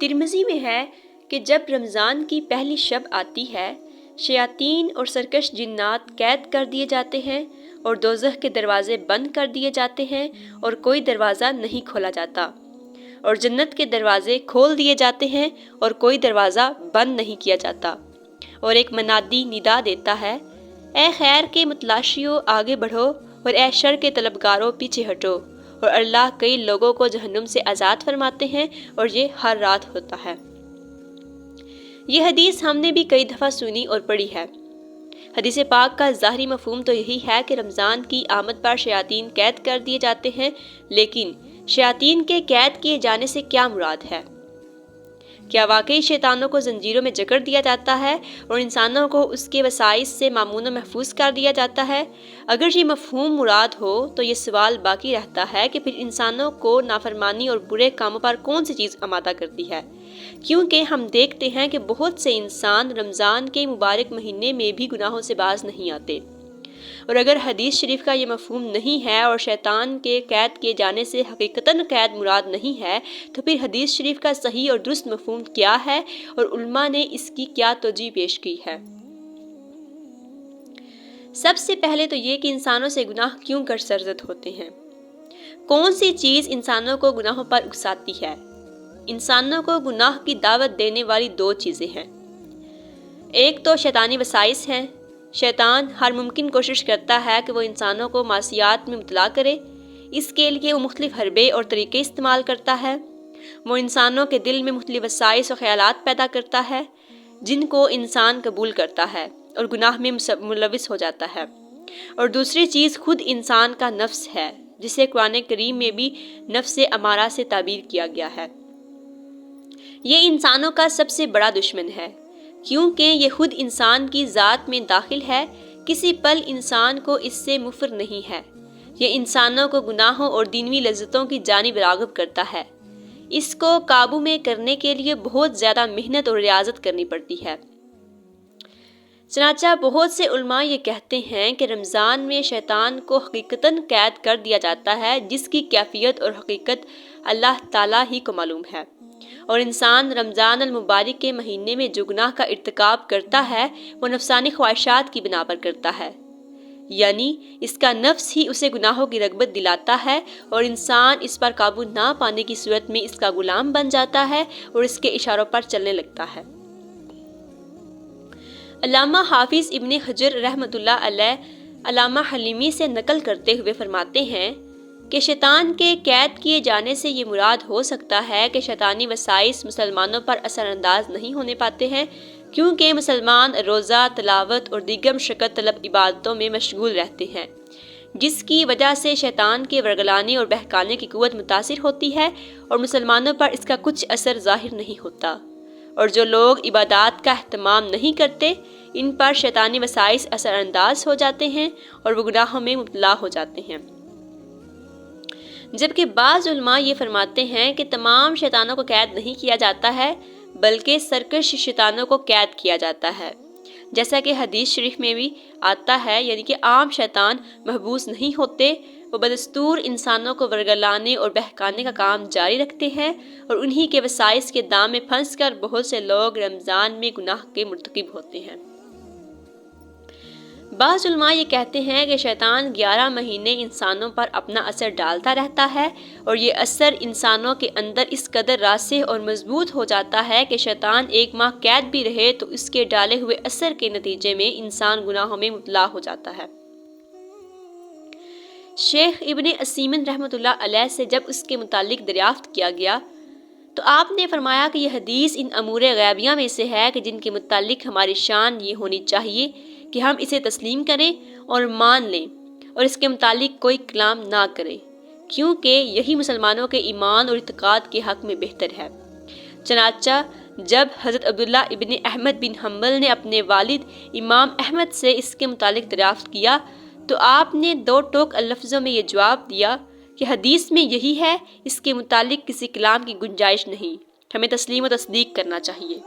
ترمذی میں ہے کہ جب رمضان کی پہلی شب آتی ہے، شیاطین اور سرکش جنات قید کر دیے جاتے ہیں اور دوزخ کے دروازے بند کر دیے جاتے ہیں اور کوئی دروازہ نہیں کھولا جاتا، اور جنت کے دروازے کھول دیے جاتے ہیں اور کوئی دروازہ بند نہیں کیا جاتا، اور ایک منادی ندا دیتا ہے، اے خیر کے متلاشیوں آگے بڑھو اور اے شر کے طلبگاروں پیچھے ہٹو، اور اللہ کئی لوگوں کو جہنم سے آزاد فرماتے ہیں، اور یہ ہر رات ہوتا ہے۔ یہ حدیث ہم نے بھی کئی دفعہ سنی اور پڑھی ہے۔ حدیث پاک کا ظاہری مفہوم تو یہی ہے کہ رمضان کی آمد پر شیاطین قید کر دیے جاتے ہیں، لیکن شیاطین کے قید کیے جانے سے کیا مراد ہے؟ کیا واقعی شیطانوں کو زنجیروں میں جکڑ دیا جاتا ہے اور انسانوں کو اس کے وسائس سے مامون و محفوظ کر دیا جاتا ہے؟ اگر یہ مفہوم مراد ہو تو یہ سوال باقی رہتا ہے کہ پھر انسانوں کو نافرمانی اور برے کاموں پر کون سی چیز آمادہ کرتی ہے؟ کیونکہ ہم دیکھتے ہیں کہ بہت سے انسان رمضان کے مبارک مہینے میں بھی گناہوں سے باز نہیں آتے، اور اگر حدیث شریف کا یہ مفہوم نہیں ہے اور شیطان کے قید کیے جانے سے حقیقتاً قید مراد نہیں ہے، تو پھر حدیث شریف کا صحیح اور درست مفہوم کیا ہے اور علماء نے اس کی کیا توجیہ پیش کی ہے؟ سب سے پہلے تو یہ کہ انسانوں سے گناہ کیوں کر سرزد ہوتے ہیں؟ کون سی چیز انسانوں کو گناہوں پر اکساتی ہے؟ انسانوں کو گناہ کی دعوت دینے والی دو چیزیں ہیں۔ ایک تو شیطانی وسائس ہیں۔ شیطان ہر ممکن کوشش کرتا ہے کہ وہ انسانوں کو معصیات میں مبتلا کرے۔ اس کے لیے وہ مختلف حربے اور طریقے استعمال کرتا ہے۔ وہ انسانوں کے دل میں مختلف وسائس و خیالات پیدا کرتا ہے جن کو انسان قبول کرتا ہے اور گناہ میں ملوث ہو جاتا ہے۔ اور دوسری چیز خود انسان کا نفس ہے، جسے قرآن کریم میں بھی نفس امارہ سے تعبیر کیا گیا ہے۔ یہ انسانوں کا سب سے بڑا دشمن ہے، کیونکہ یہ خود انسان کی ذات میں داخل ہے، کسی پل انسان کو اس سے مفر نہیں ہے۔ یہ انسانوں کو گناہوں اور دنیوی لذتوں کی جانب راغب کرتا ہے۔ اس کو قابو میں کرنے کے لیے بہت زیادہ محنت اور ریاضت کرنی پڑتی ہے۔ چنانچہ بہت سے علماء یہ کہتے ہیں کہ رمضان میں شیطان کو حقیقتاً قید کر دیا جاتا ہے، جس کی کیفیت اور حقیقت اللہ تعالیٰ ہی کو معلوم ہے، اور انسان رمضان المبارک کے مہینے میں جو گناہ کا ارتکاب کرتا ہے وہ نفسانی خواہشات کی بنا پر کرتا ہے، یعنی اس کا نفس ہی اسے گناہوں کی رغبت دلاتا ہے اور انسان اس پر قابو نہ پانے کی صورت میں اس کا غلام بن جاتا ہے اور اس کے اشاروں پر چلنے لگتا ہے۔ علامہ حافظ ابن حجر رحمۃ اللہ علیہ علامہ حلیمی سے نقل کرتے ہوئے فرماتے ہیں کہ شیطان کے قید کیے جانے سے یہ مراد ہو سکتا ہے کہ شیطانی وسائس مسلمانوں پر اثر انداز نہیں ہونے پاتے ہیں، کیونکہ مسلمان روزہ، تلاوت اور دیگر مشقت طلب عبادتوں میں مشغول رہتے ہیں، جس کی وجہ سے شیطان کے ورگلانے اور بہکانے کی قوت متاثر ہوتی ہے اور مسلمانوں پر اس کا کچھ اثر ظاہر نہیں ہوتا، اور جو لوگ عبادات کا اہتمام نہیں کرتے ان پر شیطانی وسائس اثر انداز ہو جاتے ہیں اور وہ گناہوں میں مبتلا ہو جاتے ہیں۔ جبکہ بعض علماء یہ فرماتے ہیں کہ تمام شیطانوں کو قید نہیں کیا جاتا ہے، بلکہ سرکش شیطانوں کو قید کیا جاتا ہے، جیسا کہ حدیث شریف میں بھی آتا ہے، یعنی کہ عام شیطان محبوس نہیں ہوتے، وہ بدستور انسانوں کو ورگلانے اور بہکانے کا کام جاری رکھتے ہیں، اور انہی کے وسائس کے دام میں پھنس کر بہت سے لوگ رمضان میں گناہ کے مرتکب ہوتے ہیں۔ بعض علماء یہ کہتے ہیں کہ شیطان 11 مہینے انسانوں پر اپنا اثر ڈالتا رہتا ہے، اور یہ اثر انسانوں کے اندر اس قدر راسخ اور مضبوط ہو جاتا ہے کہ شیطان 1 ماہ قید بھی رہے تو اس کے ڈالے ہوئے اثر کے نتیجے میں انسان گناہوں میں مبتلا ہو جاتا ہے۔ شیخ ابن عثیمین رحمۃ اللہ علیہ سے جب اس کے متعلق دریافت کیا گیا تو آپ نے فرمایا کہ یہ حدیث ان امور غیبیہ میں سے ہے کہ جن کے متعلق ہماری شان یہ ہونی چاہیے کہ ہم اسے تسلیم کریں اور مان لیں اور اس کے متعلق کوئی کلام نہ کریں، کیونکہ یہی مسلمانوں کے ایمان اور اعتقاد کے حق میں بہتر ہے۔ چنانچہ جب حضرت عبداللہ ابن احمد بن حنبل نے اپنے والد امام احمد سے اس کے متعلق دریافت کیا تو آپ نے 2 ٹوک الفاظوں میں یہ جواب دیا کہ حدیث میں یہی ہے، اس کے متعلق کسی کلام کی گنجائش نہیں، ہمیں تسلیم و تصدیق کرنا چاہیے۔